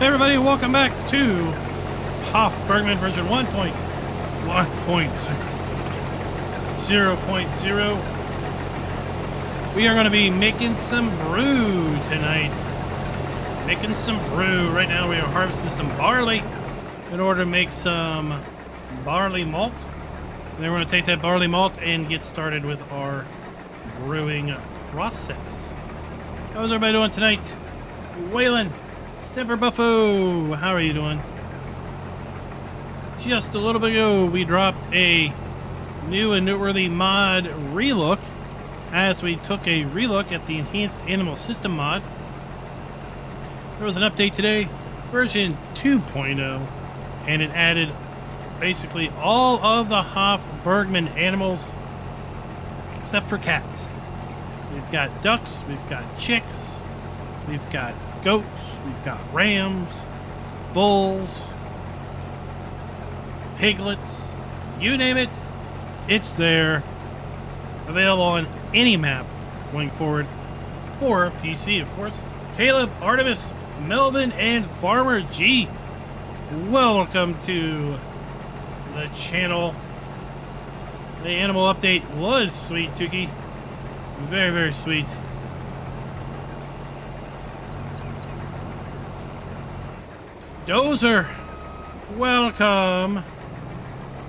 Hey everybody, welcome back to Hof Bergmann version 1.1.0.0. We are going to be making some brew tonight. Making some brew. Right now we are harvesting some barley in order to make some barley malt. And then we're going to take that barley malt and get started with our brewing process. How's everybody doing tonight? Waylon, Semper Buffo, how are you doing? Just a little bit ago, we dropped a new and noteworthy mod relook as we took a relook at the Enhanced Animal System mod. There was an update today, version 2.0, and it added basically all of the Hof Bergmann animals except for cats. We've got ducks, we've got chicks, we've got goats, we've got rams, bulls, piglets, you name it, it's there. Available on any map going forward, or PC, of course. Caleb, Artemis, Melvin, and Farmer G, welcome to the channel. The animal update was sweet, Tuki. Very, very sweet. Dozer, welcome.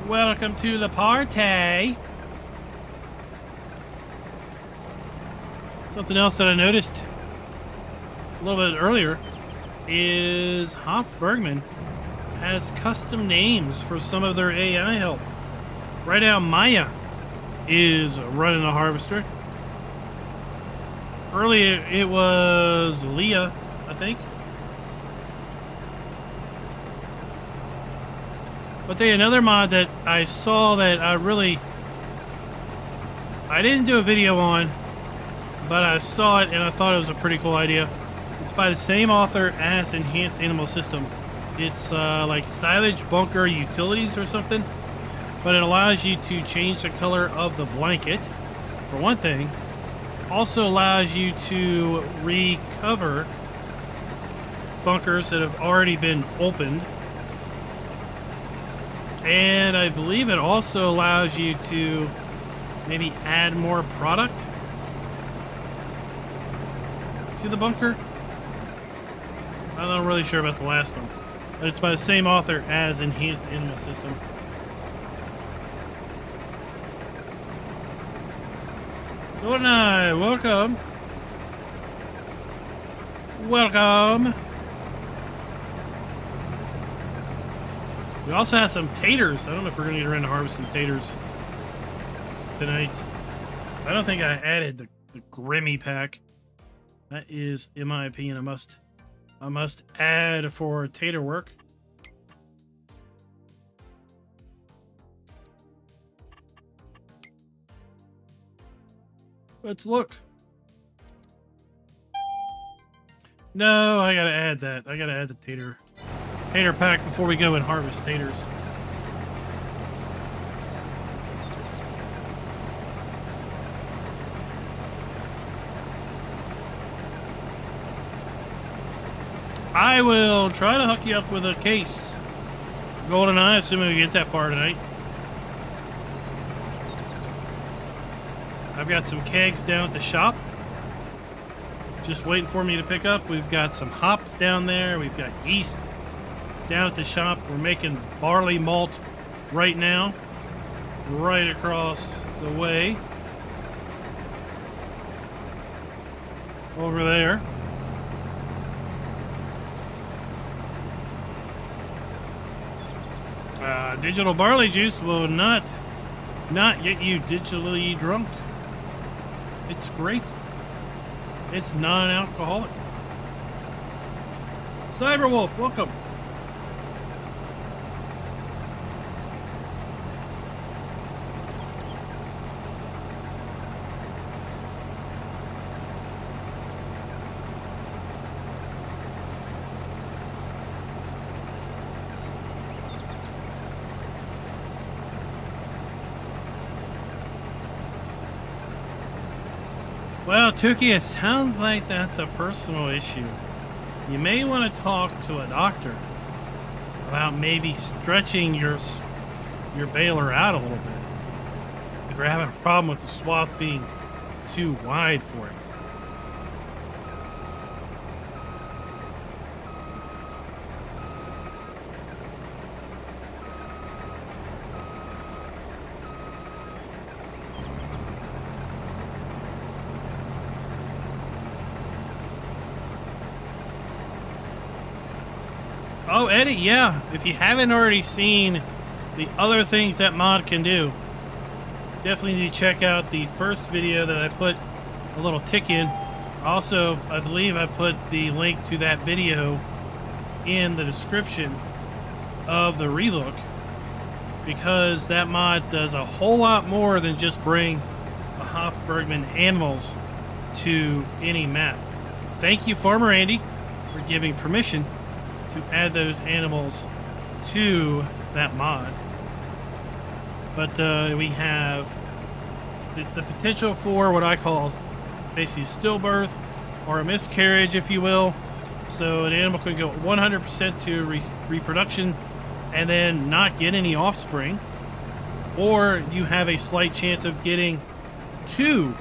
Welcome to the party. Something else that I noticed a little bit earlier is Hof Bergmann has custom names for some of their AI help. Right now, Maya is running a harvester. Earlier, it was Leah, I think. But they another mod that I saw that I didn't do a video on, but I saw it and I thought it was a pretty cool idea. It's by the same author as Enhanced Animal System. It's like Silage Bunker Utilities or something, but it allows you to change the color of the blanket, for one thing. Also allows you to recover bunkers that have already been opened. And I believe it also allows you to maybe add more product to the bunker. I'm not really sure about the last one, but it's by the same author as Enhanced Animal System. Goldeneye, welcome. Welcome. We also have some taters. I don't know if we're going to get around to harvesting taters tonight. I don't think I added the Grimmy pack. That is, in my opinion, I must add for tater work. Let's look. No, I gotta add that. I gotta add the tater pack before we go and harvest taters. I will try to hook you up with a case, GoldenEye, assuming we get that far tonight. I've got some kegs down at the shop, just waiting for me to pick up. We've got some hops down there. We've got yeast down at the shop. We're making barley malt right now, right across the way over there. Digital barley juice will not get you digitally drunk. It's great. It's non-alcoholic. Cyberwolf, welcome. Well, Tuki, it sounds like that's a personal issue. you may want to talk to a doctor about maybe stretching your baler out a little bit if you're having a problem with the swath being too wide for it. Oh, Eddie, yeah. If you haven't already seen the other things that mod can do, definitely need to check out the first video that I put a little tick in. Also, I believe I put the link to that video in the description of the relook, because that mod does a whole lot more than just bring the Hof Bergmann animals to any map. Thank you, Farmer Andy, for giving permission to add those animals to that mod. But we have the potential for what I call basically a stillbirth or a miscarriage, if you will. So an animal could go 100% to reproduction and then not get any offspring, or you have a slight chance of getting 2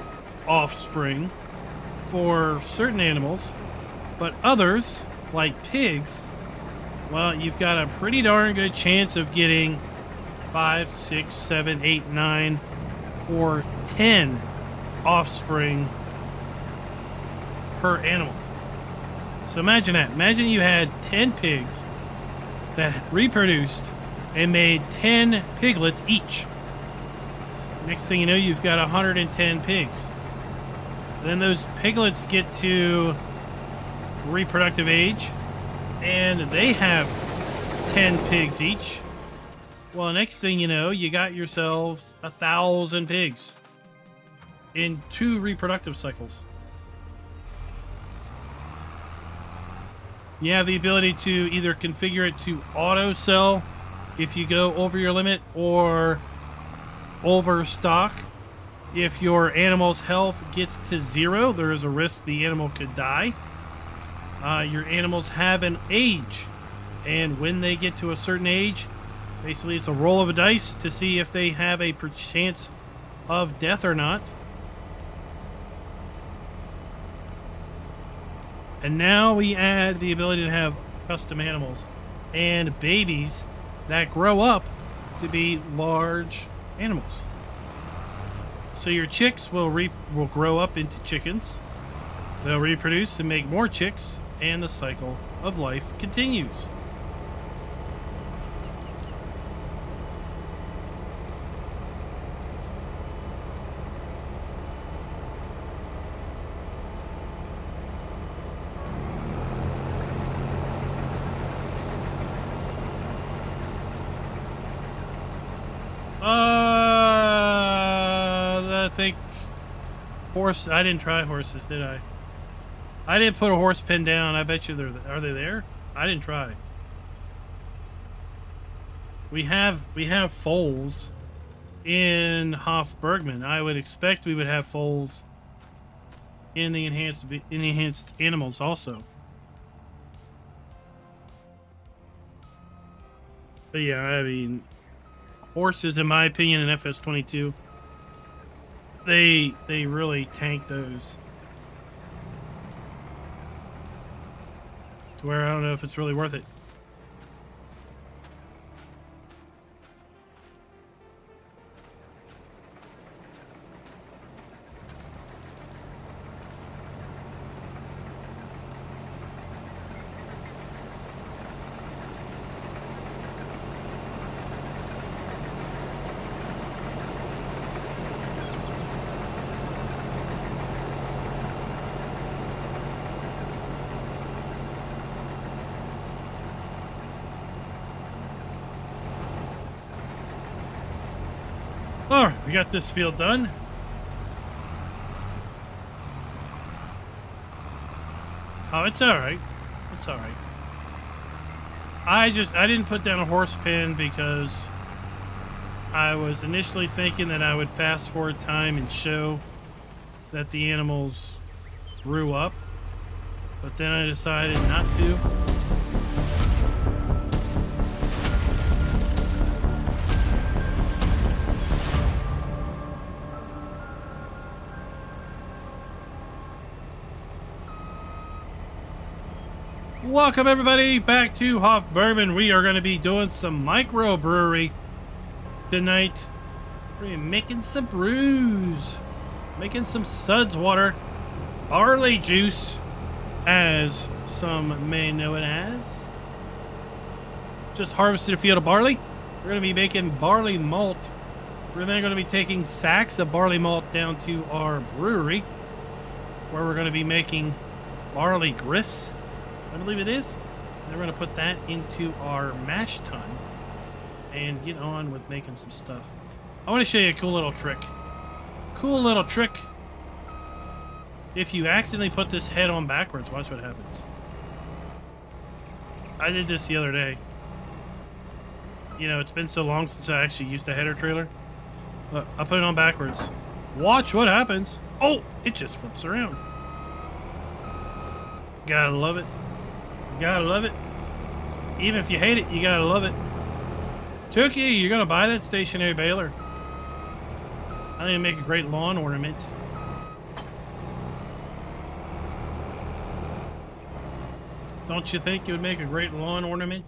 offspring for certain animals, but others, like pigs, well, you've got a pretty darn good chance of getting 5, 6, 7, 8, 9, or 10 offspring per animal. So imagine that. Imagine you had 10 pigs that reproduced and made 10 piglets each. Next thing you know, you've got 110 pigs. Then those piglets get to reproductive age, and they have 10 pigs each. Well, next thing you know, you got yourselves 1,000 pigs in 2 reproductive cycles. You have the ability to either configure it to auto sell if you go over your limit, or overstock. If your animal's health gets to 0, there is a risk the animal could die. Your animals have an age, and when they get to a certain age, basically it's a roll of a dice to see if they have a chance of death or not. And now we add the ability to have custom animals and babies that grow up to be large animals. So your chicks will grow up into chickens. They'll reproduce and make more chicks, and the cycle of life continues. I think horse. I didn't try horses, did I? I didn't put a horse pen down. I bet you are they there? I didn't try. We have foals in Hof Bergmann. I would expect we would have foals in the enhanced animals also. But yeah, I mean, horses, in my opinion, in FS22, they really tank those to where I don't know if it's really worth it. All right, we got this field done. Oh, it's all right. It's all right. I didn't put down a horse pen because I was initially thinking that I would fast forward time and show that the animals grew up. but then I decided not to. Welcome everybody back to Hof Bergmann. We are going to be doing some microbrewery tonight. We're gonna be making some brews, making some suds water, barley juice, as some may know it as. Just harvested a field of barley. We're going to be making barley malt. We're then going to be taking sacks of barley malt down to our brewery, where we're going to be making barley grist, I believe it is. Then we're going to put that into our mash tun and get on with making some stuff. I want to show you a cool little trick. Cool little trick. If you accidentally put this head on backwards, watch what happens. I did this the other day. You know, it's been so long since I actually used a header trailer. Look, I put it on backwards. Watch what happens. Oh, it just flips around. Gotta love it. Gotta love it. Even if you hate it, you gotta love it. Tookie, you're gonna buy that stationary baler. I think it'd make a great lawn ornament. Don't you think it would make a great lawn ornament?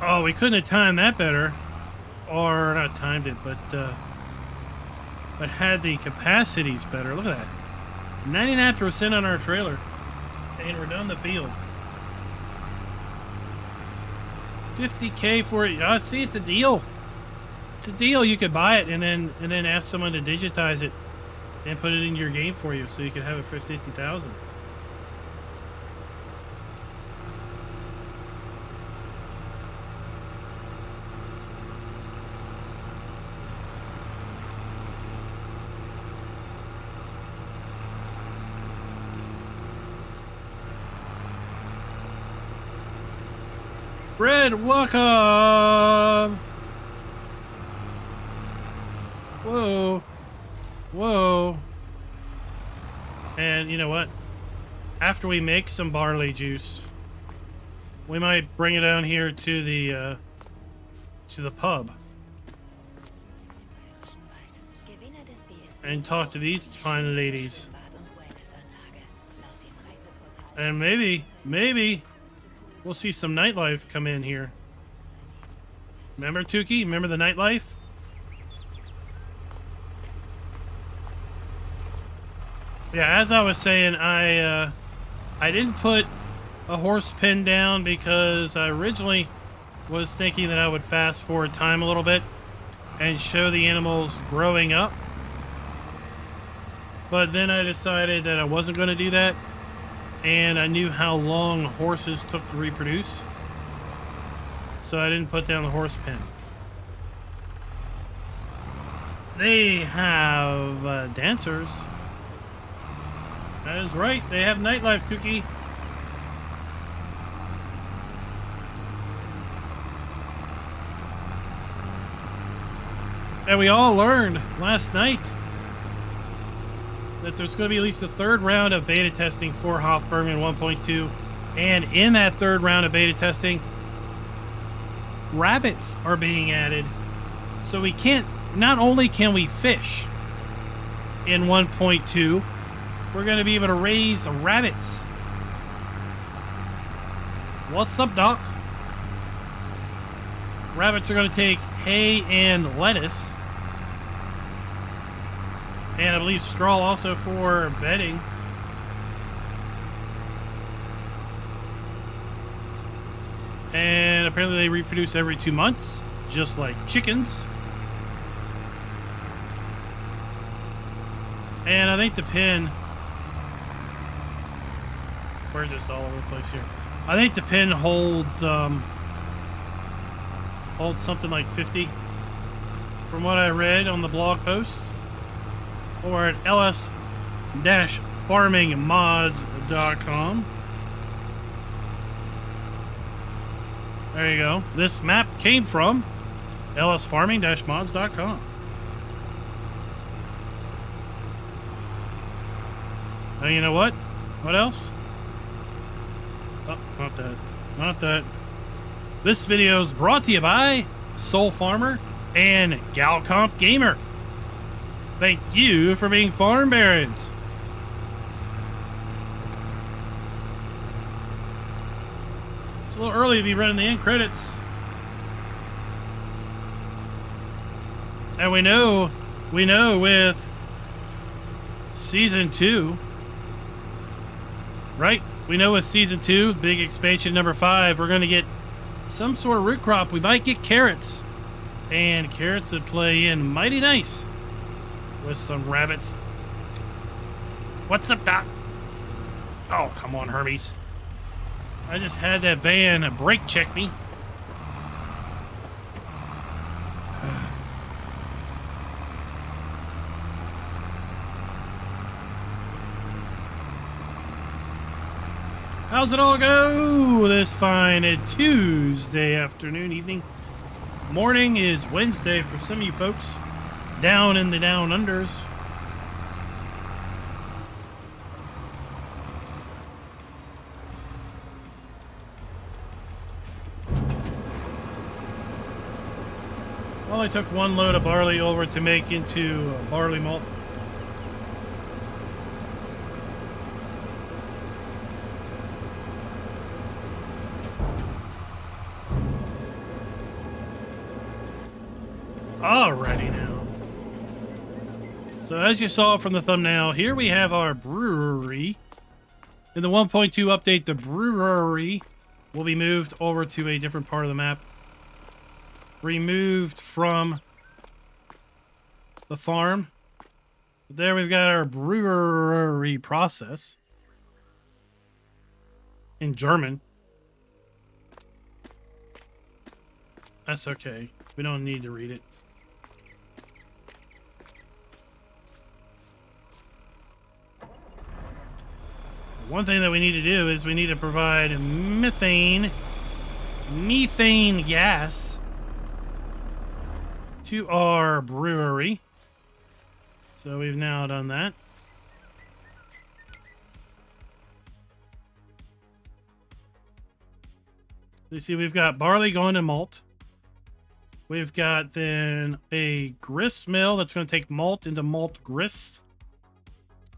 Oh, we couldn't have timed that better. Or not timed it, but had the capacities better. Look at that. 99% on our trailer. And we're done the field. 50K for it. See, it's a deal. It's a deal. You could buy it and then ask someone to digitize it and put it in your game for you, so you could have it for 50,000. Red, welcome! Whoa. Whoa. And you know what? After we make some barley juice, we might bring it down here to the pub. And talk to these fine ladies. And maybe we'll see some nightlife come in here. Remember, Tukey? Remember the nightlife? Yeah, as I was saying, I didn't put a horse pen down because I originally was thinking that I would fast forward time a little bit and show the animals growing up. But then I decided that I wasn't going to do that. And I knew how long horses took to reproduce, so I didn't put down the horse pen. They have dancers. That is right, they have nightlife, Cookie. And we all learned last night that there's going to be at least a third round of beta testing for Hof Bergmann 1.2, and in that third round of beta testing, rabbits are being added. So we can't, not only can we fish in 1.2, we're going to be able to raise rabbits. What's up, Doc? Rabbits are going to take hay and lettuce. And I believe straw also for bedding. And apparently they reproduce every 2 months, just like chickens. And I think the pen... We're just all over the place here. I think the pen holds something like 50, from what I read on the blog post, or at ls-farmingmods.com. There you go. This map came from lsfarming-mods.com. Oh, you know what? What else? Oh, not that. Not that. This video is brought to you by Soul Farmer and Galcomp Gamer. Thank you for being farm barons. It's a little early to be running the end credits. And we know with Season 2, right? We know with Season 2, big expansion number 5, we're going to get some sort of root crop. We might get carrots. And carrots that play in mighty nice with some rabbits. What's up, Doc? Oh, come on, Hermes. I just had that van brake check me. How's it all go this fine Tuesday afternoon, evening? Morning is Wednesday for some of you folks down in the down unders. Well, I took one load of barley over to make into barley malt. Alrighty now. So as you saw from the thumbnail, here we have our brewery. In the 1.2 update, the brewery will be moved over to a different part of the map. Removed from the farm. There we've got our brewery process. In German. That's okay. We don't need to read it. One thing that we need to do is we need to provide methane gas to our brewery. So we've now done that. You see, we've got barley going to malt. We've got then a grist mill that's going to take malt into malt grist.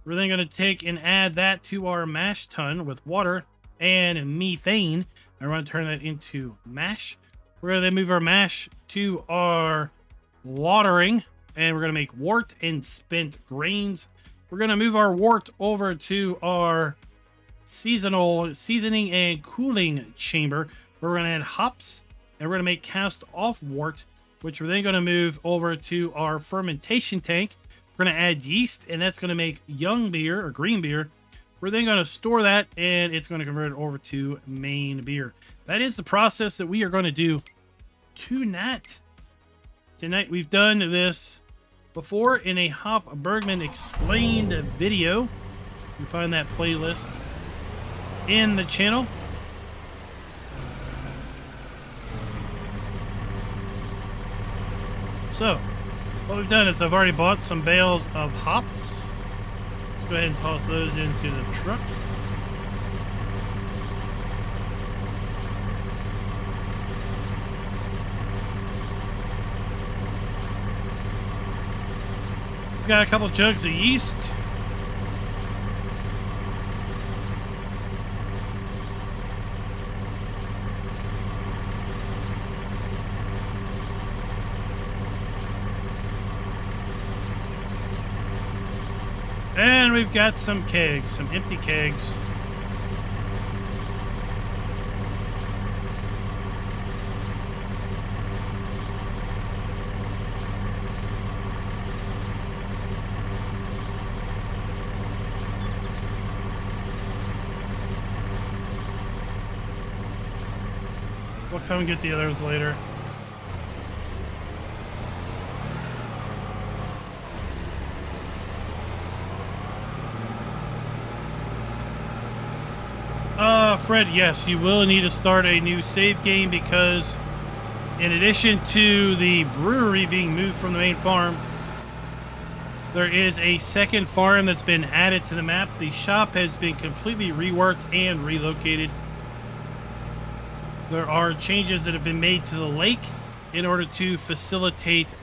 We're then going to take and add that to our mash tun with water and methane. And we're going to turn that into mash. We're going to then move our mash to our watering. And we're going to make wort and spent grains. We're going to move our wort over to our seasonal seasoning and cooling chamber. Where we're going to add hops. And we're going to make cast off wort. Which we're then going to move over to our fermentation tank. We're going to add yeast, and that's going to make young beer or green beer. We're then going to store that, and it's going to convert it over to main beer. That is the process that we are going to do tonight. Tonight, we've done this before in a Hof Bergmann explained video. You find that playlist in the channel. So, what we've done is I've already bought some bales of hops. Let's go ahead and toss those into the truck. We've got a couple jugs of yeast. And we've got some kegs, some empty kegs. We'll come and get the others later. Fred, yes, you will need to start a new save game because in addition to the brewery being moved from the main farm, there is a second farm that's been added to the map. The shop has been completely reworked and relocated. There are changes that have been made to the lake in order to facilitate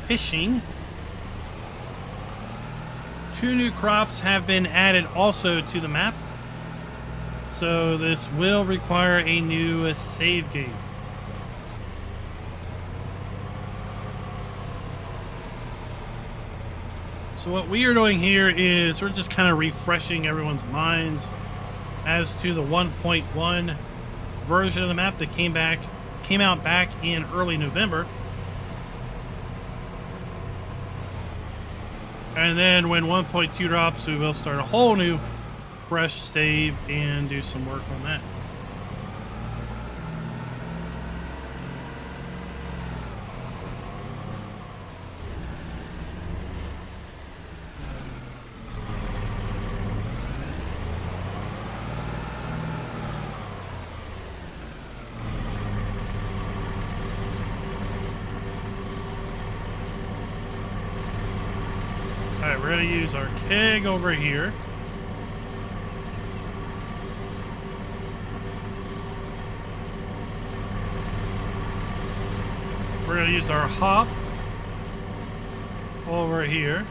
fishing. 2 new crops have been added also to the map. So this will require a new save game. So what we are doing here is we're just kind of refreshing everyone's minds as to the 1.1 version of the map that came out back in early November. And then when 1.2 drops, we will start a whole new fresh save and do some work on that. Alright, we're going to use our keg over here. We're going to use our hop over here.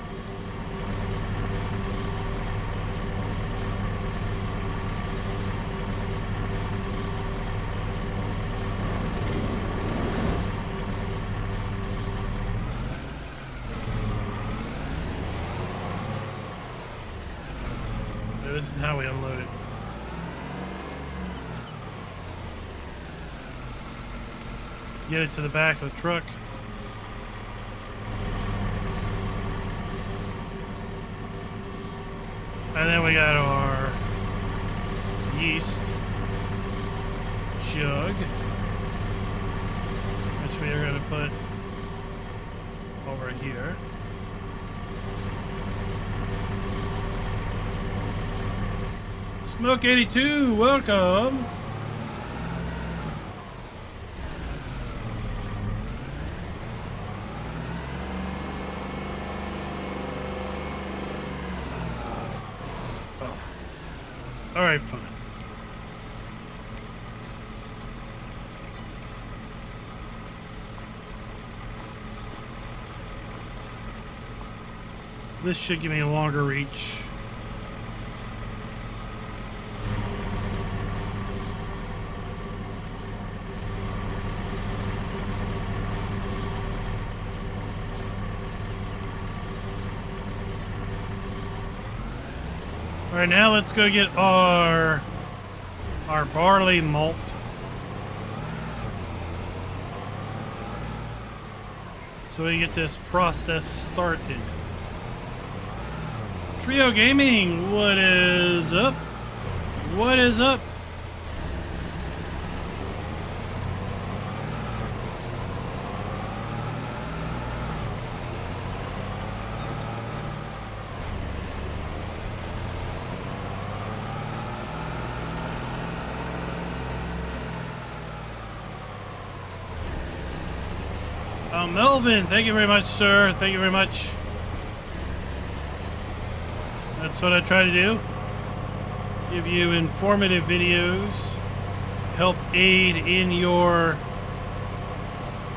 This is how we unload it. Get it to the back of the truck. And then we got our yeast jug, which we are going to put over here. Smoke 82, welcome. Oh. All right, fine. This should give me a longer reach. All right, now let's go get our barley malt. So we get this process started. Trio Gaming, what is up? What is up? Melvin, thank you very much, sir. Thank you very much. That's what I try to do. Give you informative videos. Help aid in your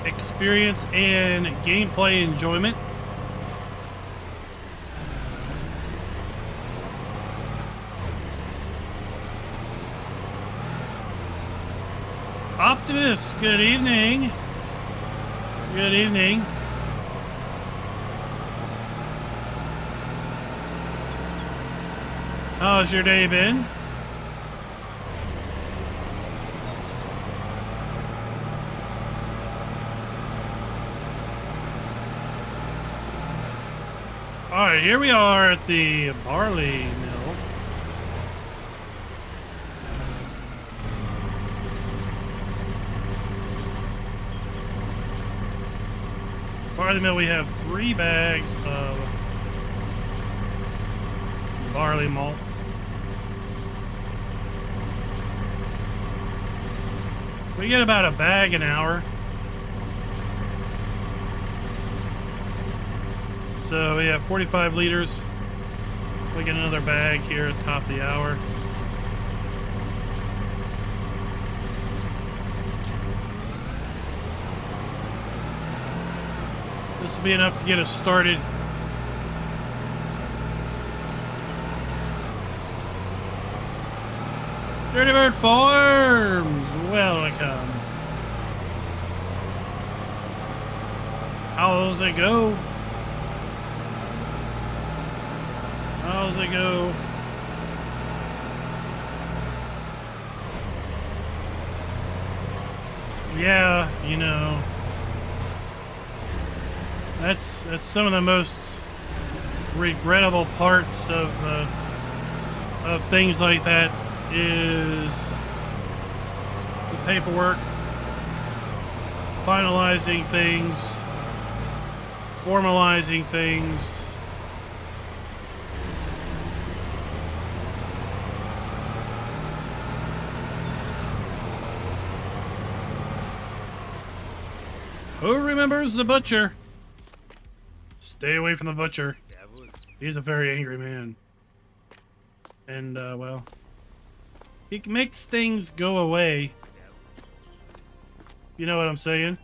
experience and gameplay enjoyment. Optimus, good evening. Good evening. How's your day been? Alright, here we are at the barley mill. Barley mill, we have 3 bags of barley malt. We get about a bag an hour. So we have 45 liters. We get another bag here at the top of the hour. This will be enough to get us started. Dirty Bird Farms, welcome. How's it go? How's it go? Yeah, you know, that's some of the most regrettable parts of things like that is the paperwork, finalizing things, formalizing things. Who remembers the butcher? Stay away from the butcher. He's a very angry man. And, well, he makes things go away. You know what I'm saying?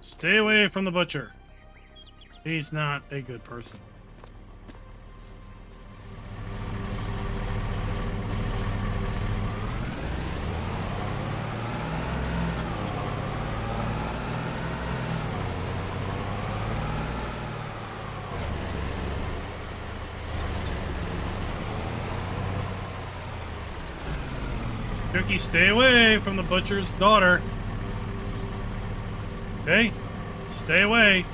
Stay away from the butcher. He's not a good person. Cookie, stay away from the butcher's daughter. Okay? Stay away.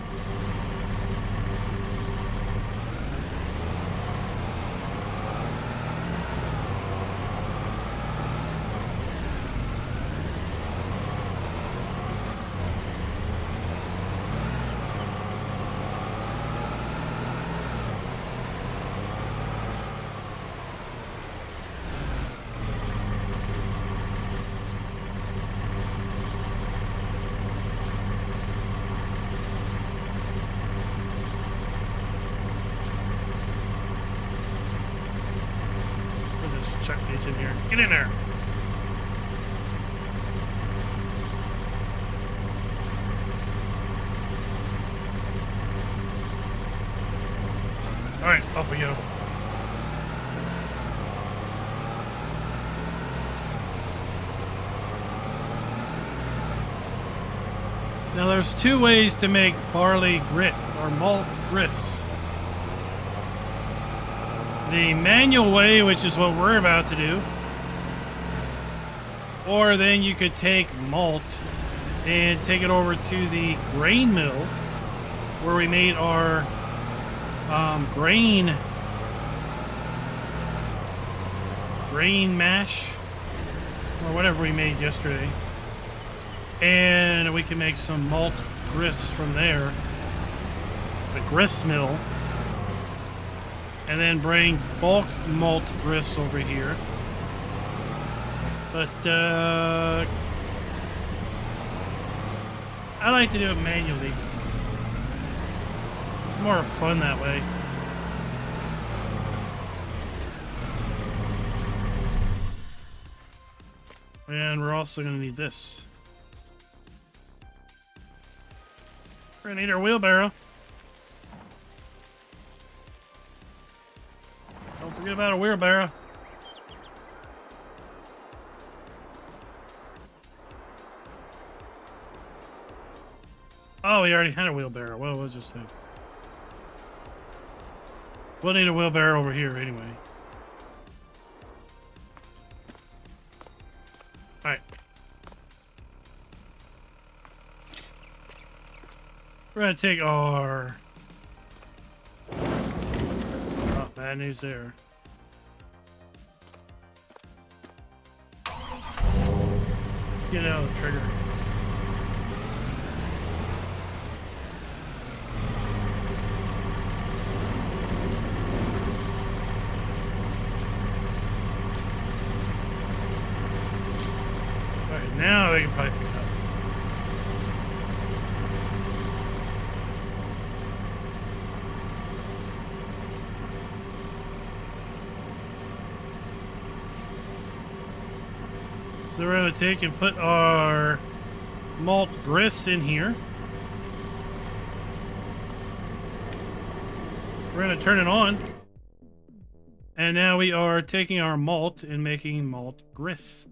Chuck these in here. Get in there. All right, off we go. Now there's two ways to make barley grit or malt grits. The manual way, which is what we're about to do, or then you could take malt and take it over to the grain mill where we made our grain mash or whatever we made yesterday, and we can make some malt grist from there, the grist mill. And then bring bulk malt grist over here. But, I like to do it manually. It's more fun that way. And we're also going to need this. We're going to need our wheelbarrow. Don't forget about a wheelbarrow. Oh, we already had a wheelbarrow. Well, we'll just say. We'll need a wheelbarrow over here anyway. Alright. We're gonna take our... Oh, bad news there. Let's get it out of the trigger. Now we can probably pick it up. So we're going to take and put our malt grist in here. We're going to turn it on. And now we are taking our malt and making malt grist.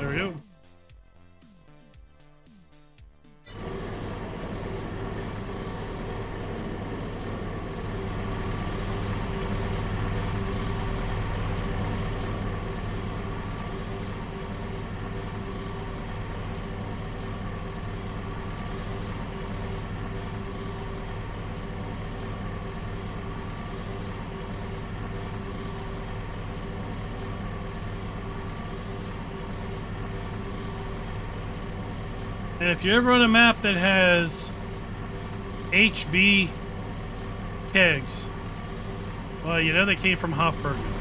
There we go. And if you're ever on a map that has HB kegs, well, you know they came from Hof Bergmann.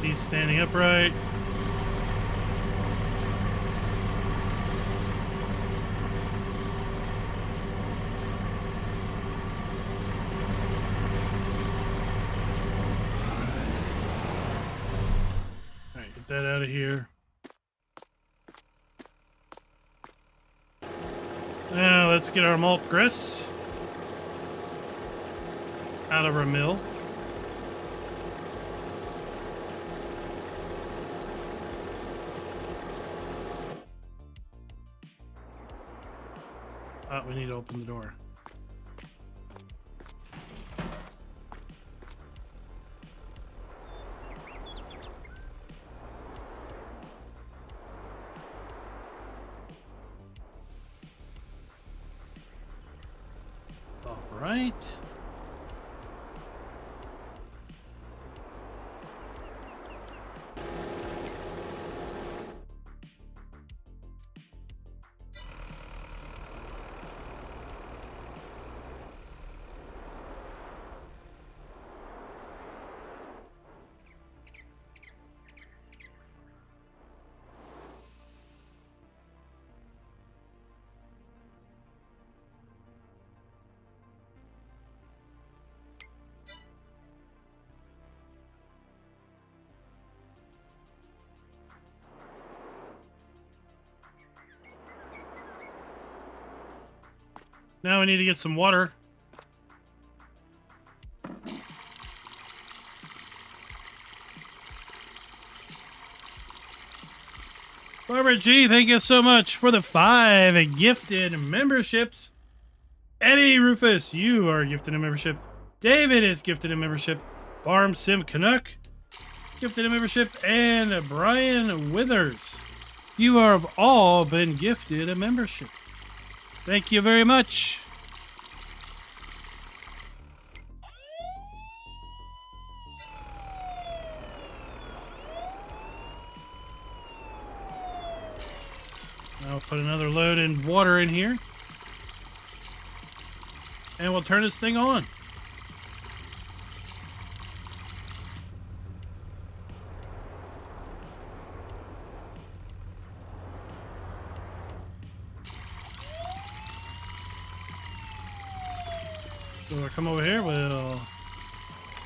These standing upright. All right, get that out of here. Now let's get our malt grist out of our mill. We need to open the door. All right. Now we need to get some water. Barbara G, thank you so much for the 5 gifted memberships. Eddie Rufus, you are gifted a membership. David is gifted a membership. Farm Sim Canuck, gifted a membership. And Brian Withers, you have all been gifted a membership. Thank you very much. I'll put another load in water in here. And we'll turn this thing on. So we'll come over here, we'll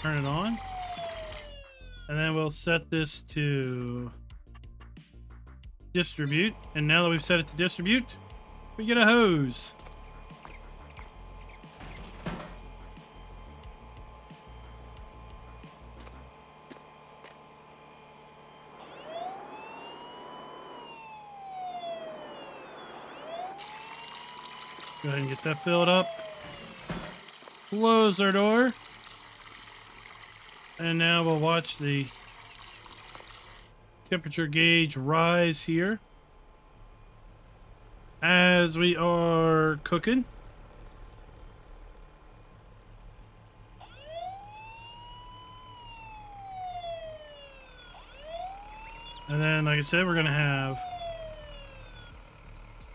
turn it on. And then we'll set this to distribute. And now that we've set it to distribute, we get a hose. Go ahead and get that filled up. Close our door. And now we'll watch the temperature gauge rise here as we are cooking. And then, like I said, we're going to have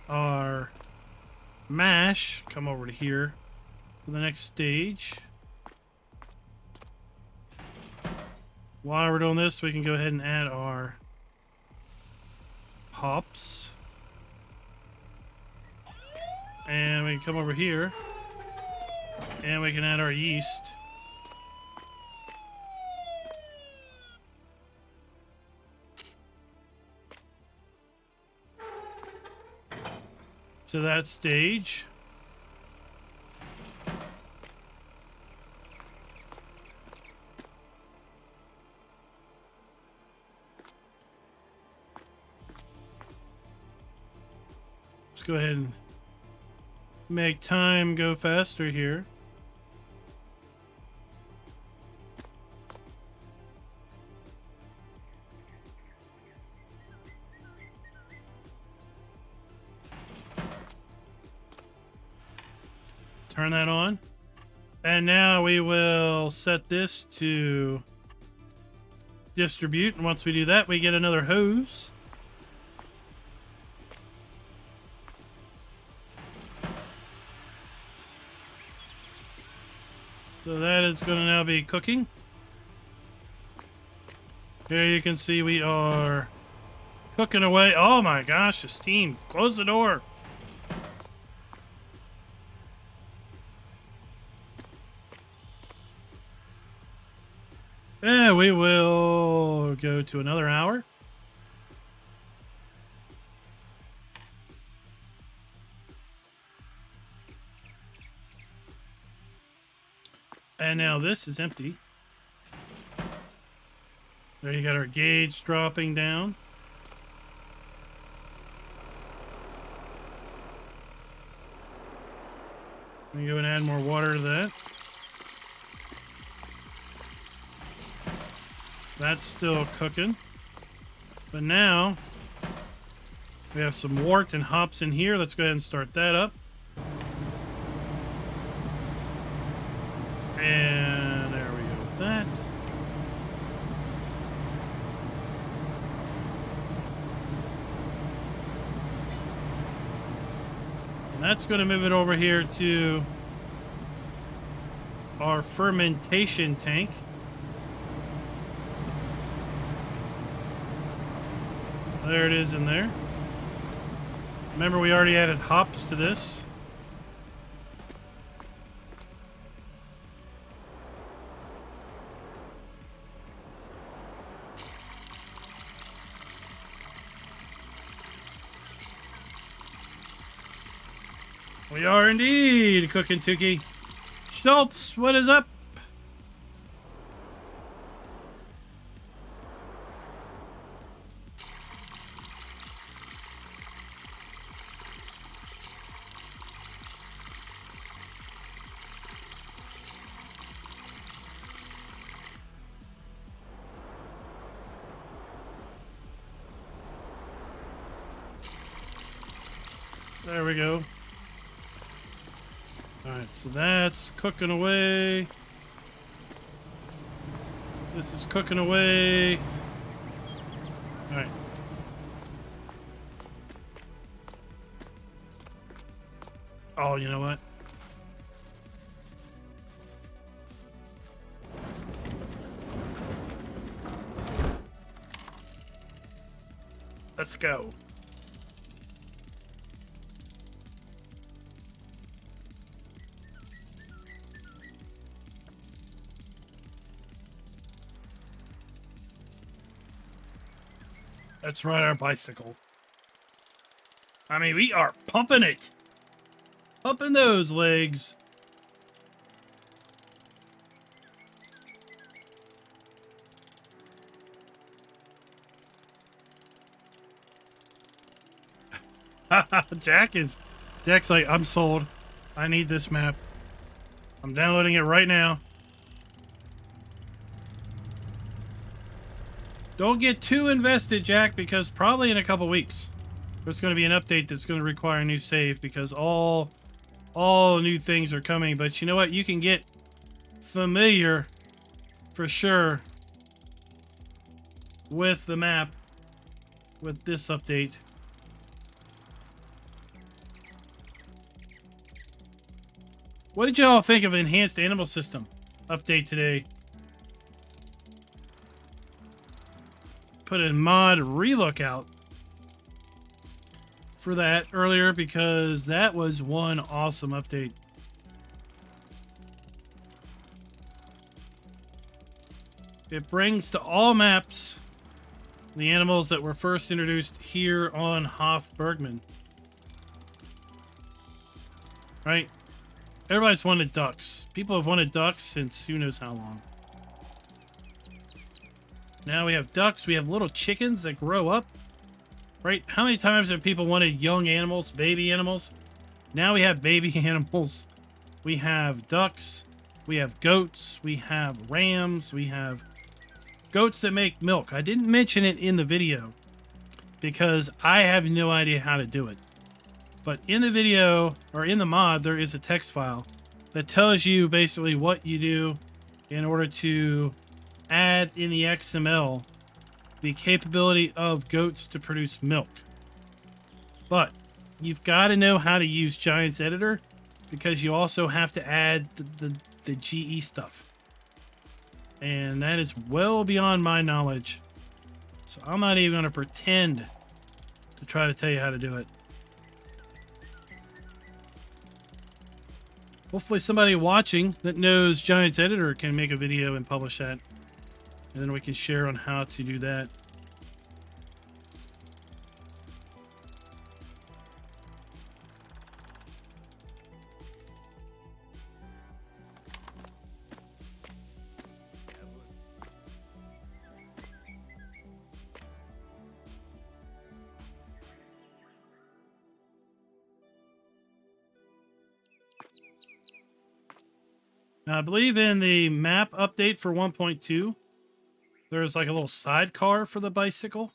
our mash come over to here for the next stage. While we're doing this, we can go ahead and add our hops. And we can come over here and we can add our yeast. To that stage. Let's go ahead and make time go faster here. Turn that on. And now we will set this to distribute. And once we do that, we get another hose. So that is going to now be cooking. Here you can see we are cooking away. Oh my gosh, the steam. Close the door. And we will go to another hour. And now this is empty. There you got our gauge dropping down. We can go and add more water to that. That's still cooking. But now we have some wort and hops in here. Let's go ahead and start that up. And there we go with that. And that's going to move it over here to our fermentation tank. There it is in there. Remember, we already added hops to this. We are indeed cooking, Tukey. Schultz, what is up? There we go. Alright, so that's cooking away. This is cooking away. Alright. Oh, you know what? Let's go. Let's ride our bicycle. I mean, we are pumping it. Pumping those legs. Jack's like, I'm sold. I need this map. I'm downloading it right now. Don't get too invested, Jack, because probably in a couple weeks there's going to be an update that's going to require a new save because all new things are coming. But you know what? You can get familiar for sure with the map with this update. What did y'all think of Enhanced Animal System update today? Put a mod relook out for that earlier because that was one awesome update. It brings to all maps the animals that were first introduced here on Hof Bergmann. Right? Everybody's wanted ducks. People have wanted ducks since who knows how long. Now we have ducks. We have little chickens that grow up. Right? How many times have people wanted young animals, baby animals? Now we have baby animals. We have ducks. We have goats. We have rams. We have goats that make milk. I didn't mention it in the video because I have no idea how to do it. But in the video, or in the mod, there is a text file that tells you basically what you do in order to add in the XML the capability of goats to produce milk. But you've got to know how to use Giants Editor because you also have to add the GE stuff. And that is well beyond my knowledge. So I'm not even going to pretend to try to tell you how to do it. Hopefully somebody watching that knows Giants Editor can make a video and publish that. And then we can share on how to do that. Now, I believe in the map update for 1.2, there's like a little sidecar for the bicycle.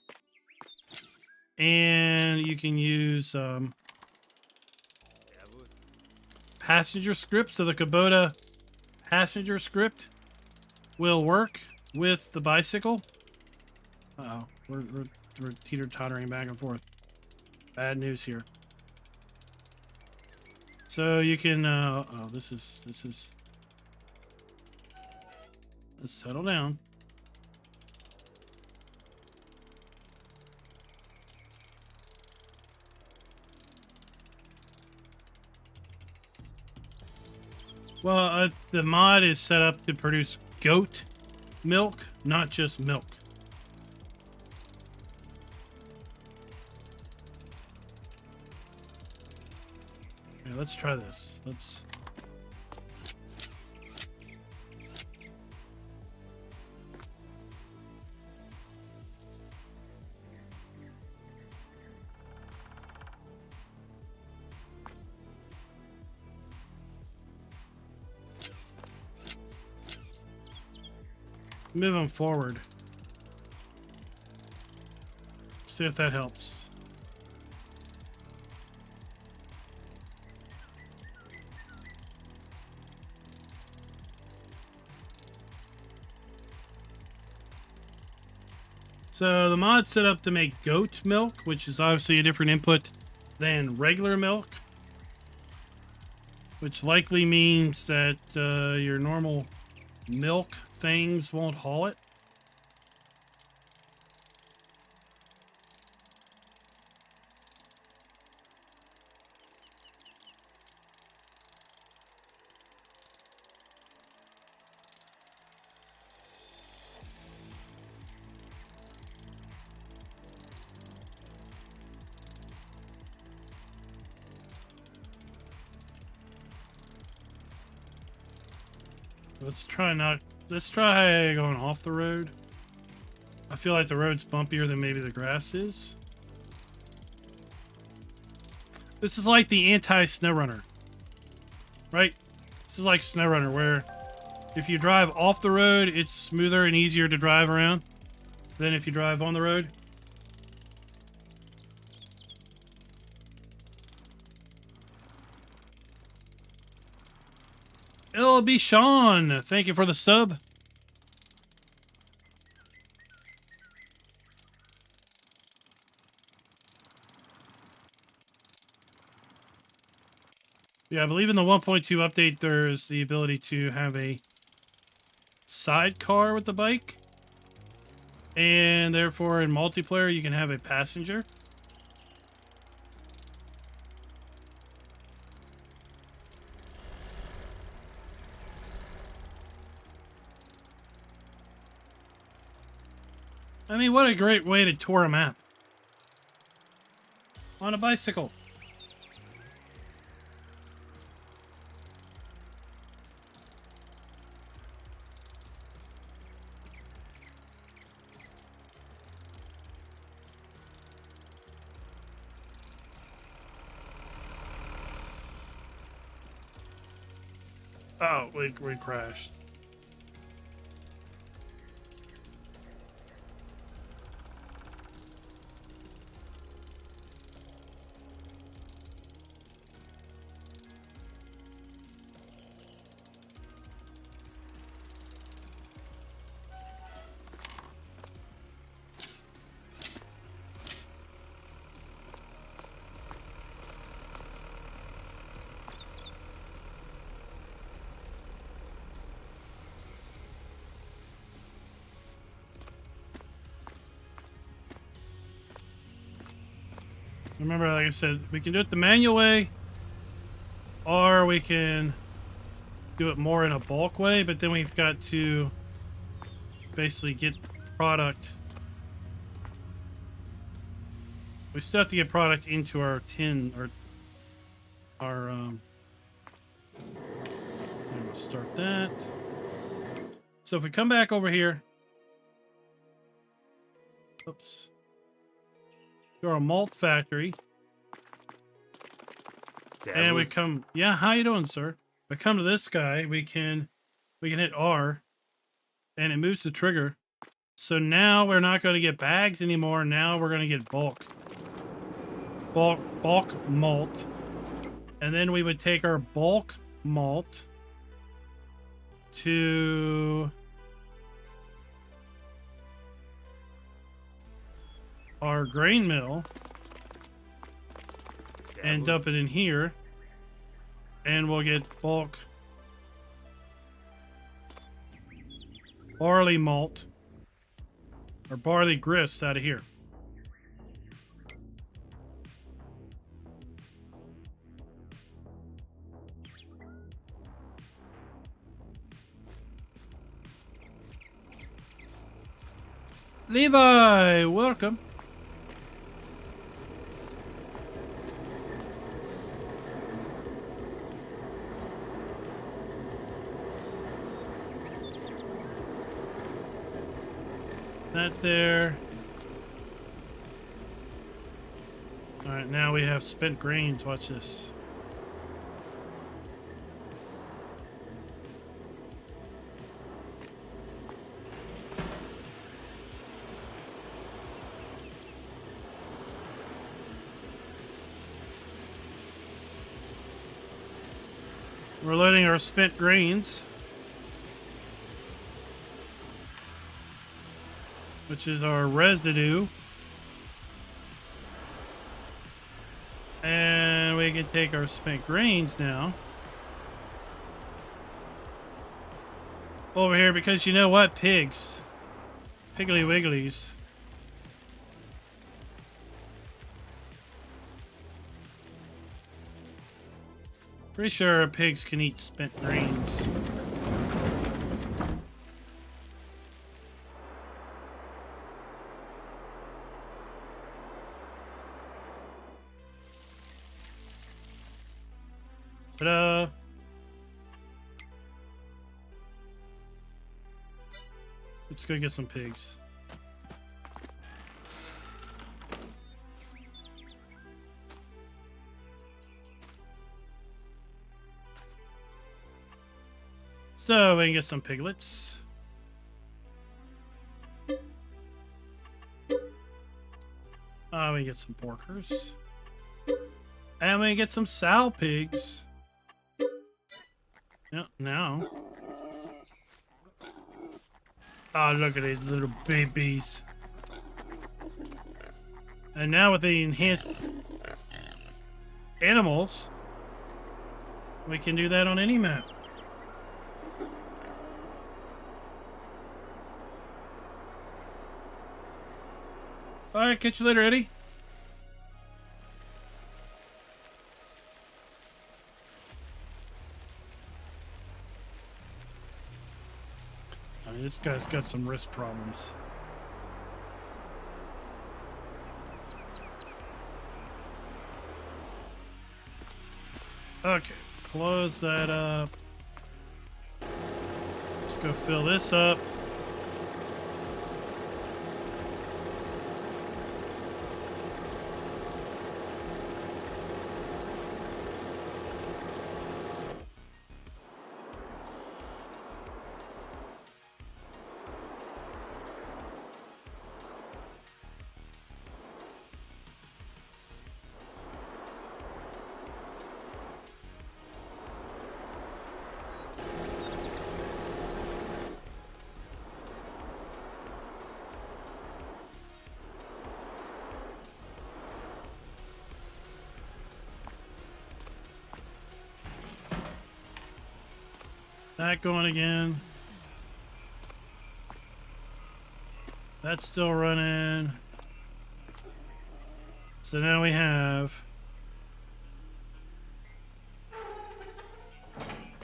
And you can use passenger script. So the Kubota passenger script will work with the bicycle. Uh-oh, we're teeter-tottering back and forth. Bad news here. So you can, let's settle down. Well, the mod is set up to produce goat milk, not just milk. Okay, let's try this. Let's... move them forward. See if that helps. So the mod's set up to make goat milk, which is obviously a different input than regular milk, which likely means that your normal milk things won't haul it. Let's try going off the road. I feel like the road's bumpier than maybe the grass is. This is like the anti-snow runner, right? This is like SnowRunner, where if you drive off the road, it's smoother and easier to drive around than if you drive on the road. It'll be Sean. Thank you for the sub. Yeah, I believe in the 1.2 update, there's the ability to have a sidecar with the bike. And therefore, in multiplayer, you can have a passenger. I mean, what a great way to tour a map. On a bicycle. Oh, we crashed. Remember, like I said, we can do it the manual way, or we can do it more in a bulk way, but then we've got to basically get product. We still have to get product into our tin, or our, and we'll start that. So if we come back over here, oops, to our malt factory, and we come, yeah, how you doing, sir? We come to this guy, we can hit R, and it moves the trigger. So now we're not going to get bags anymore. Now we're going to get bulk malt, and then we would take our bulk malt to our grain mill and dump it in here, and we'll get bulk barley malt or barley grist out of here. Levi, welcome. That there. All right, now we have spent grains. Watch this. We're loading our spent grains, which is our residue. And we can take our spent grains now over here, because you know what? Pigs. Piggly Wigglies. Pretty sure pigs can eat spent grains. Ta-da! Let's go get some pigs. So we can get some piglets. We can get some porkers. And we can get some sow pigs. Yep, now. Oh, look at these little babies. And now with the enhanced animals, we can do that on any map. Alright, catch you later, Eddie. This guy's got some wrist problems. Okay, close that up. Let's go fill this up. That going again. That's still running. So now we have...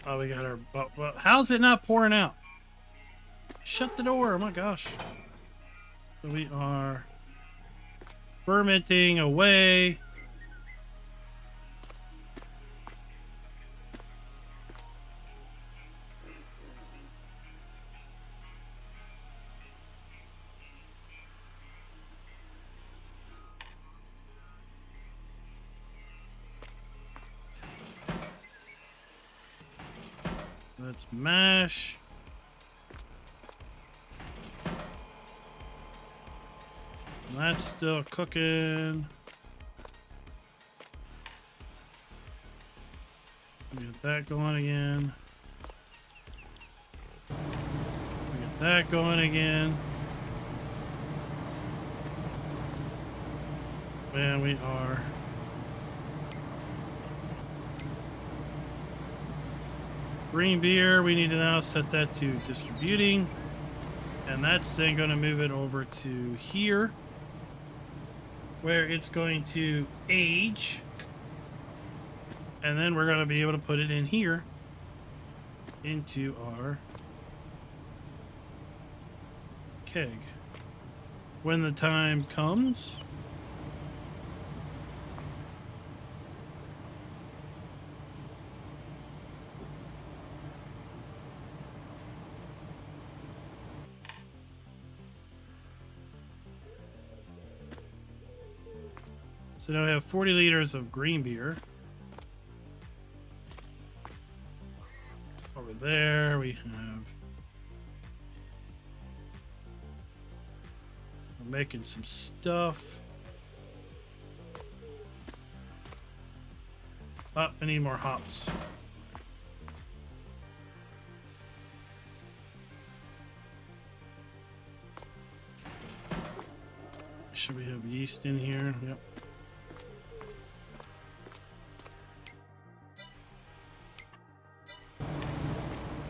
Oh, we got our... Well, how's it not pouring out? Shut the door. Oh my gosh. So we are fermenting away. Let's mash. That's still cooking. Get that going again. Get that going again. And we are... Green beer, we need to now set that to distributing. And that's then going to move it over to here, where it's going to age. And then we're going to be able to put it in here into our keg when the time comes. So now we have 40 liters of green beer. Over there we have... We're making some stuff. Oh, I need more hops. Should we have yeast in here? Yep.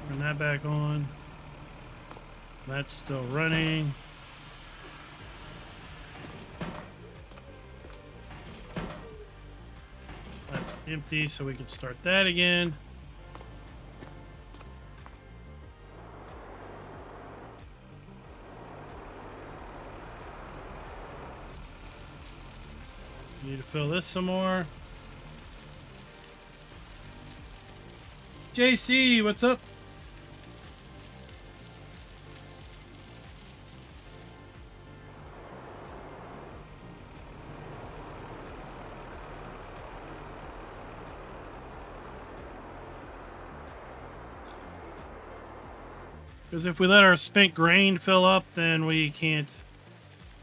Turn that back on. That's still running. That's empty, so we can start that again. Need to fill this some more. JC, what's up? Because if we let our spent grain fill up, then we can't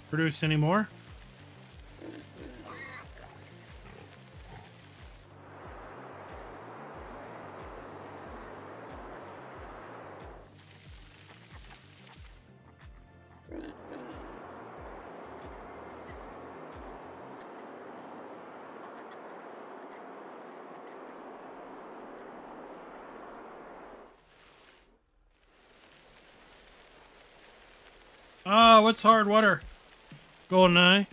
produce anymore. Ah, what's hard water? Golden eye.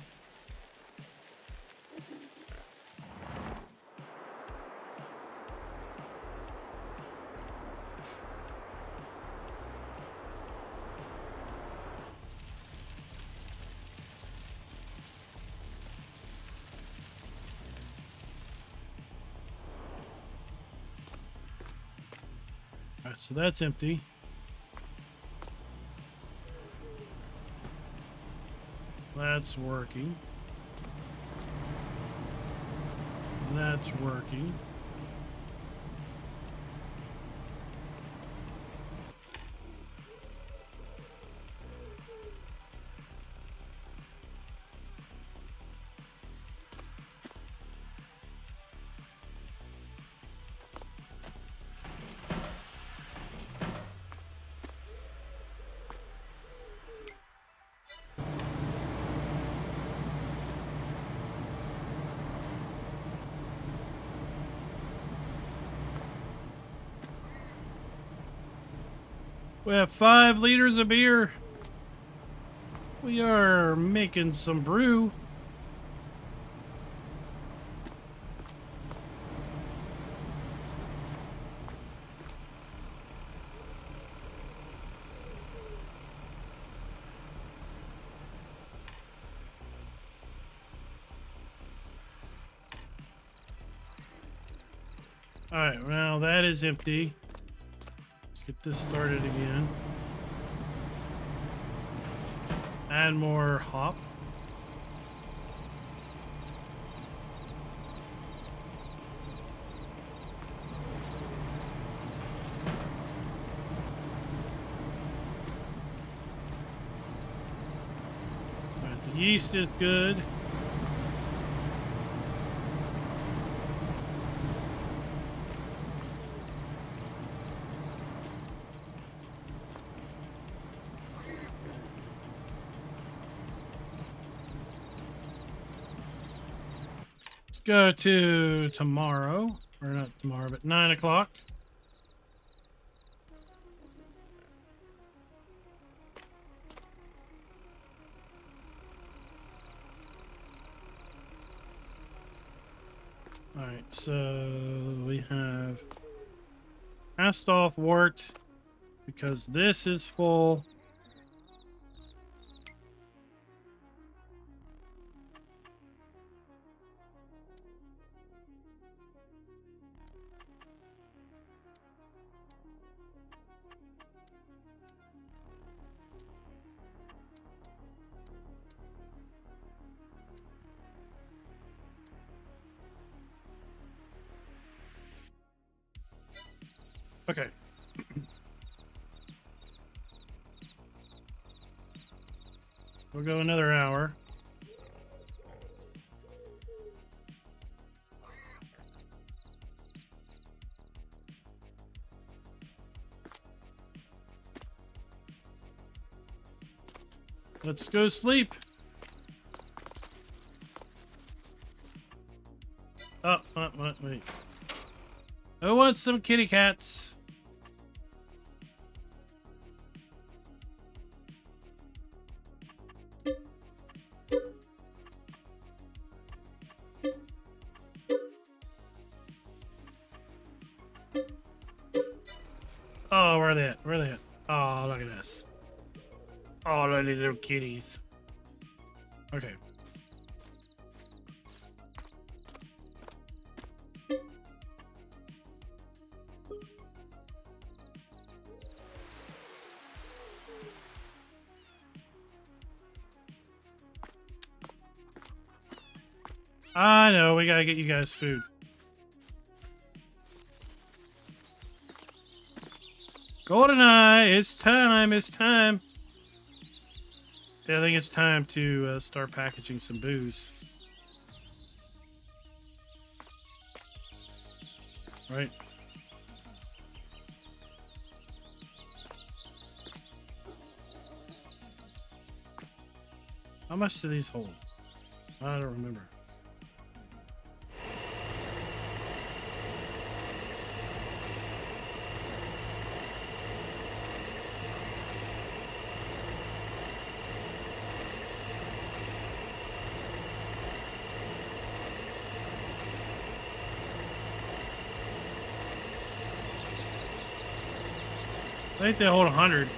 Alright, so that's empty. That's working. That's working. We have 5 liters of beer. We are making some brew. All right, well, that is empty. Let's get this started again. Let's add more hop. All right, the yeast is good. Go to tomorrow, or not tomorrow, but 9 o'clock. All right, so we have cast off wort because this is full. Okay. We'll go another hour. Let's go sleep. Oh, wait. I want some kitty cats. Oh, where are they at? Where are they at? Oh, look at this. Oh, look at these little kitties. Okay. I know, we gotta get you guys food. GoldenEye, it's time, it's time. Yeah, I think it's time to start packaging some booze. Right? How much do these hold? I don't remember. I think they hold 100.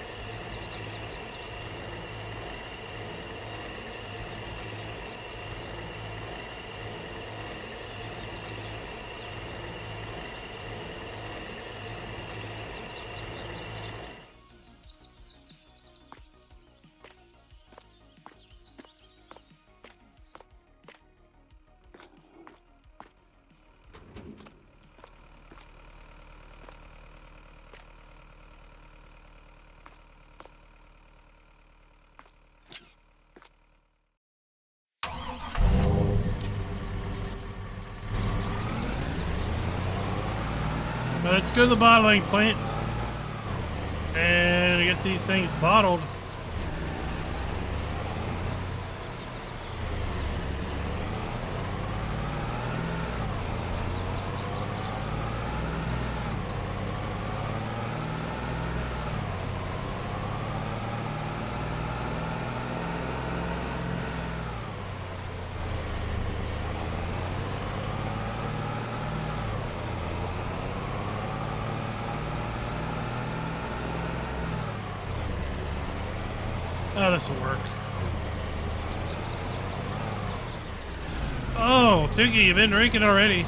Let's go to the bottling plant and get these things bottled. Oh, this will work. Oh, Tookie, you've been drinking already.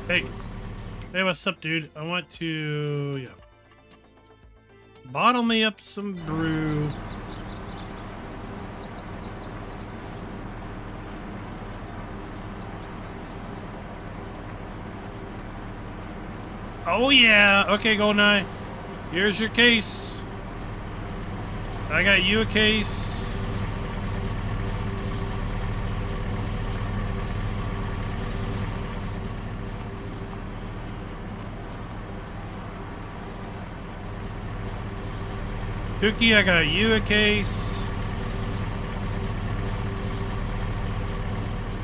Hey. Hey, what's up, dude? I want to, yeah. Bottle me up some brew. Oh, yeah. Okay, GoldenEye. Here's your case. I got you a case. Cookie, I got you a case.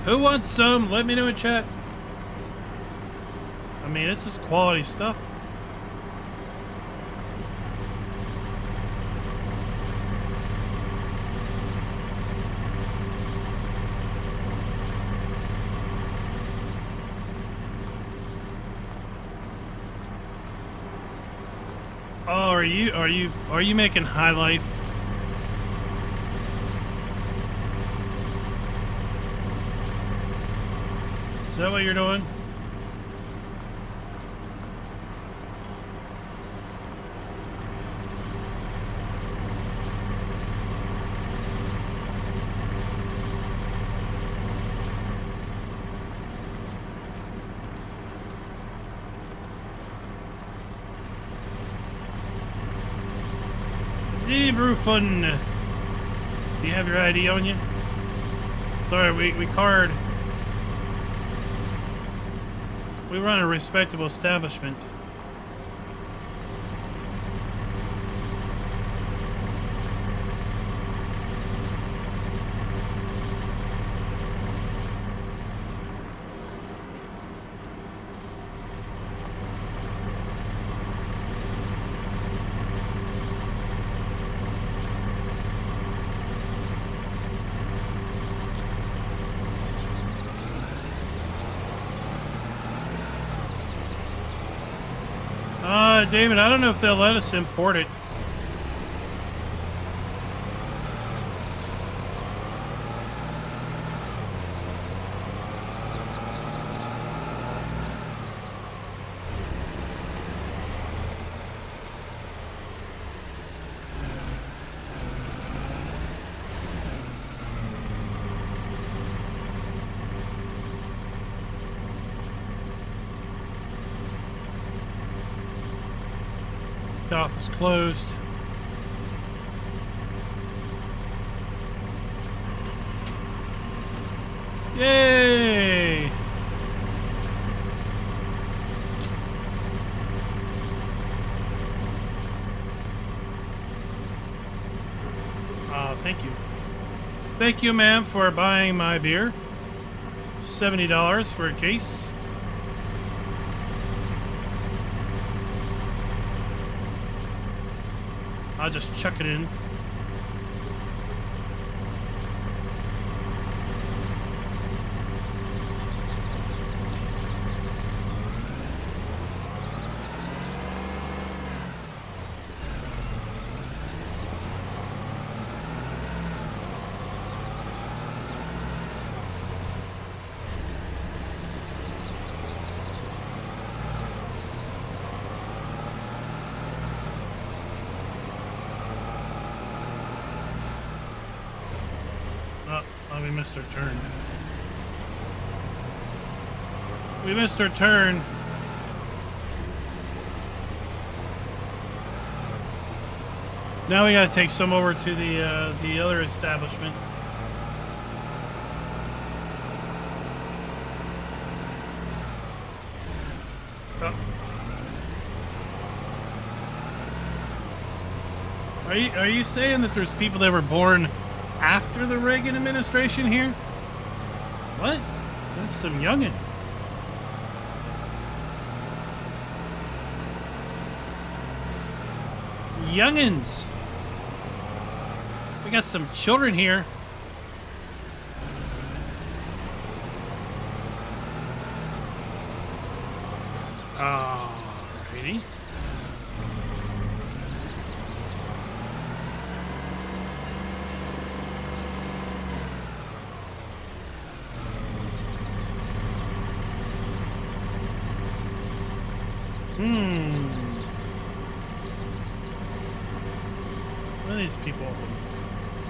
Who wants some? Let me know in chat. I mean, this is quality stuff. Oh, are you making High Life? Is that what you're doing? Brew Fun. Do you have your ID on you? Sorry, we card. We run a respectable establishment. David, I don't know if they'll let us import it. Shop is closed. Yay! Thank you. Thank you, ma'am, for buying my beer. $70 for a case. I'll just chuck it in. We missed our turn. We missed our turn. Now we gotta take some over to the other establishment. Oh. Are you saying that there's people that were born after the Reagan administration here? What? There's some youngins. Youngins. We got some children here. Alrighty. What are these people open?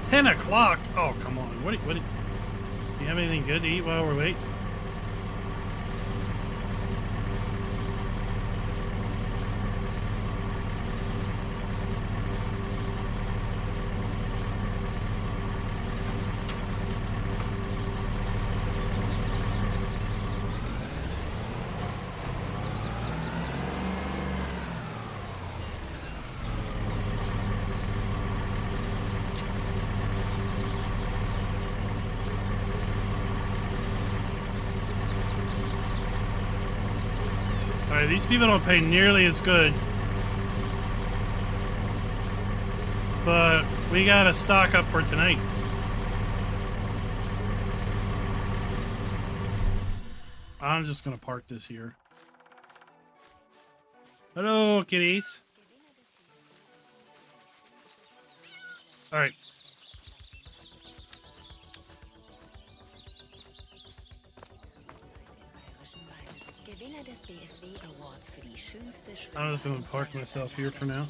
10 o'clock? Oh, come on. Do you have anything good to eat while we're waiting? These people don't pay nearly as good, but we gotta stock up for tonight. I'm just gonna park this here. Hello, kitties. All right. I'm just going to park myself here for now.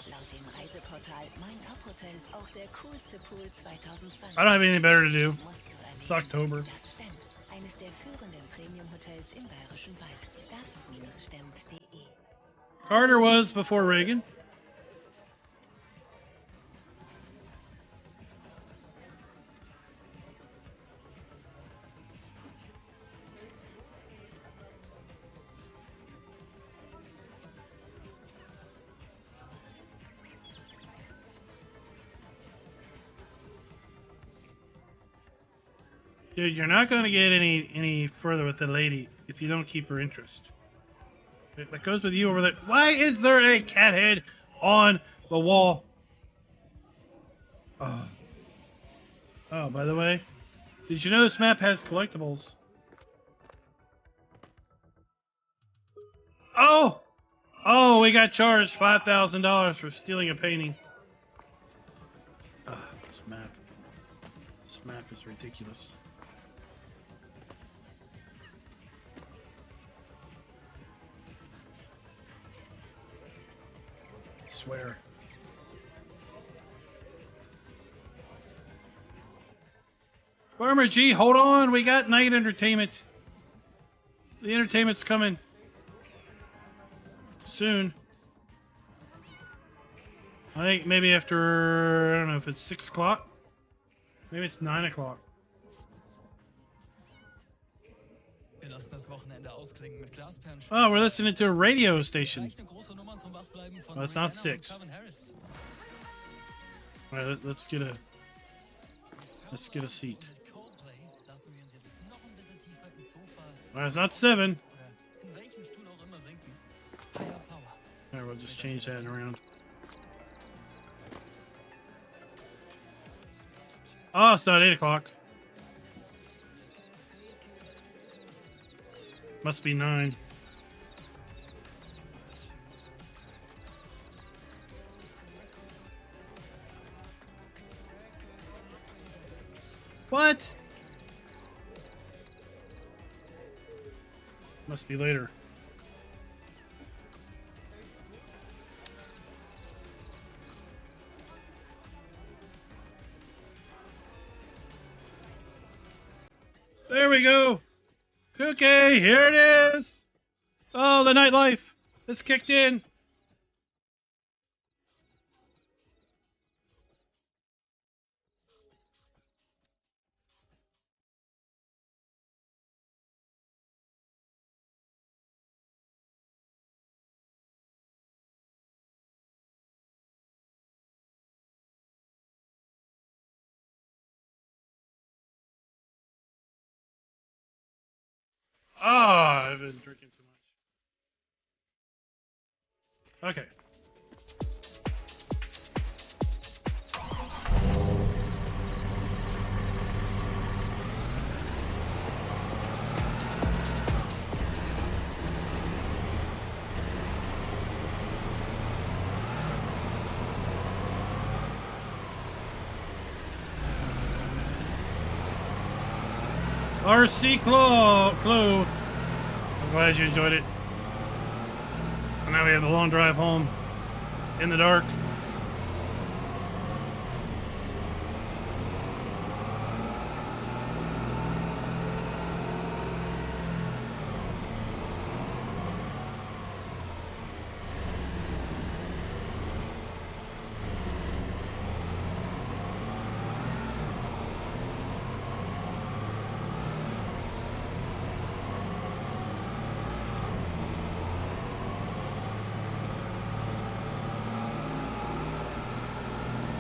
I don't have anything better to do. It's October. Carter was before Reagan. Dude, you're not going to get any further with the lady if you don't keep her interest. That goes with you over there. Why is there a cat head on the wall? Oh, by the way, did you know this map has collectibles? Oh! Oh, we got charged $5,000 for stealing a painting. This map. This map is ridiculous. I swear. Farmer G, hold on. We got night entertainment. The entertainment's coming soon. I think maybe after, I don't know if it's 6 o'clock. Maybe it's 9 o'clock. Oh, we're listening to a radio station. Well, it's not 6. All right, let's get a seat. Well, it's not 7. All right, we'll just change that around. Oh, it's not 8 o'clock. Must be 9. What? Must be later. There we go. Okay, here it is. Oh, the nightlife. It's kicked in. Ah, I've been drinking too much. Okay. RC Clue. I'm glad you enjoyed it. And now we have the long drive home in the dark.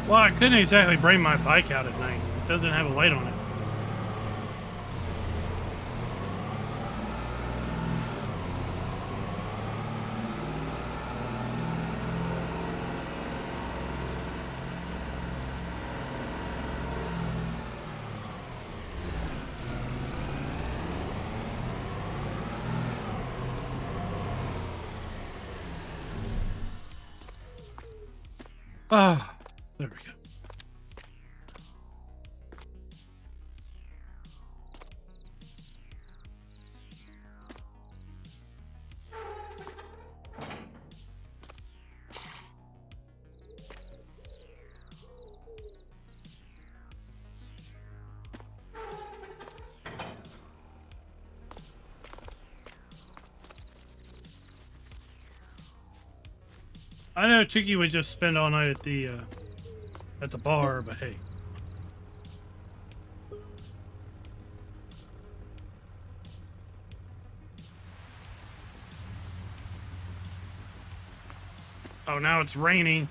Well, I couldn't exactly bring my bike out at night. It doesn't have a light on it. Ah. There we go. I know Tiki would just spend all night at the bar, but hey. Oh, now it's raining.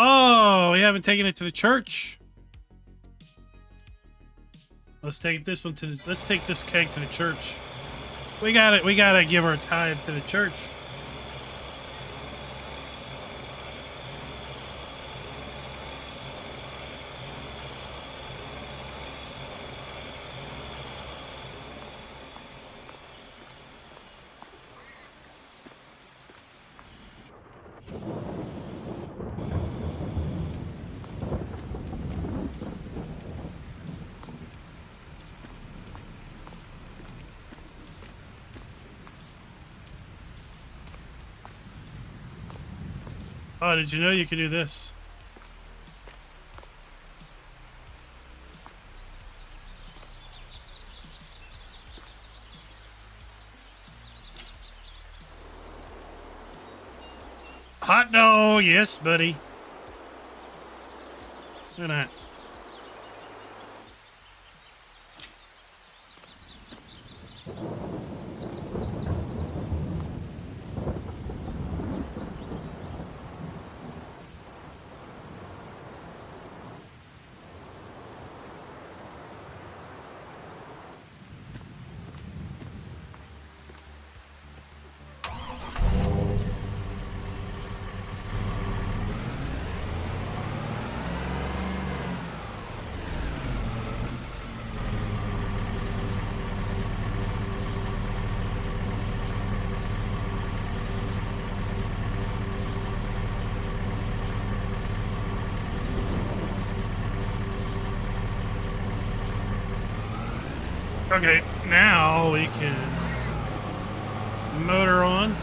Oh, we haven't taken it to the church. Let's take this one to the, let's take this keg to the church. We gotta give our tithe to the church. Oh, did you know you could do this? Hot dog, yes, buddy. Look at that. Okay, now we can motor on.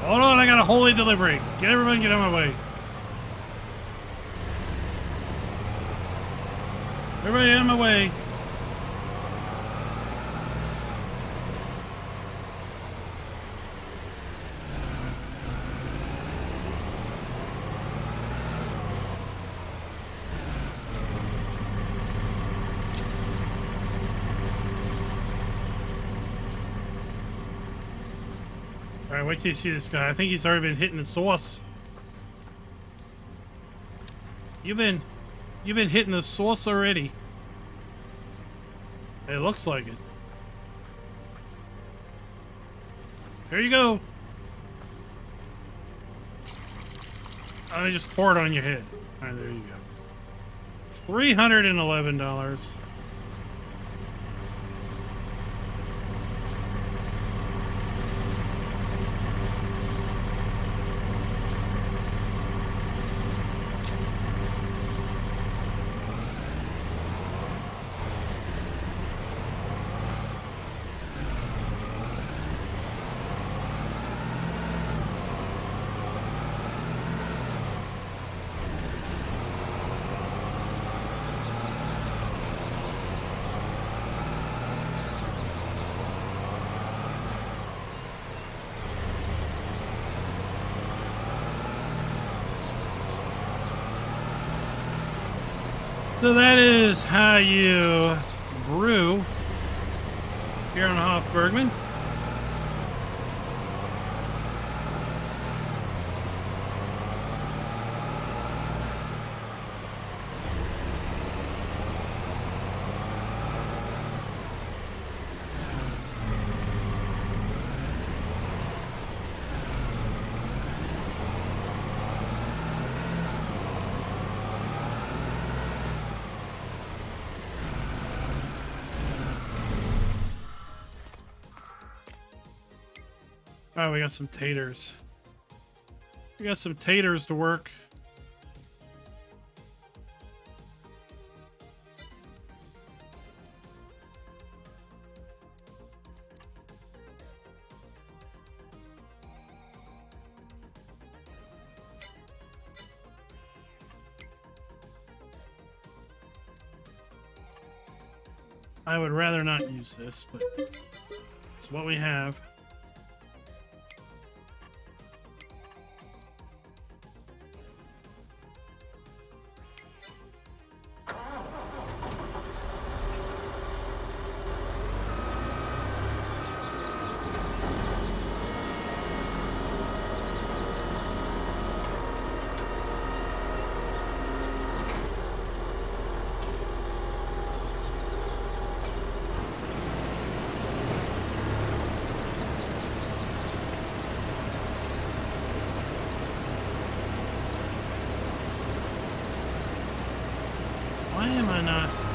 Hold on, I got a holy delivery. Get everyone, get out of my way. Everybody out of my way. Alright, wait till you see this guy. I think he's already been hitting the sauce. You've been hitting the sauce already. It looks like it. There you go. I just pour it on your head. Alright, there you go. $311. So that is how you brew here on Hof Bergmann. Oh, we got some taters. We got some taters to work. I would rather not use this, but it's what we have. Why am I not?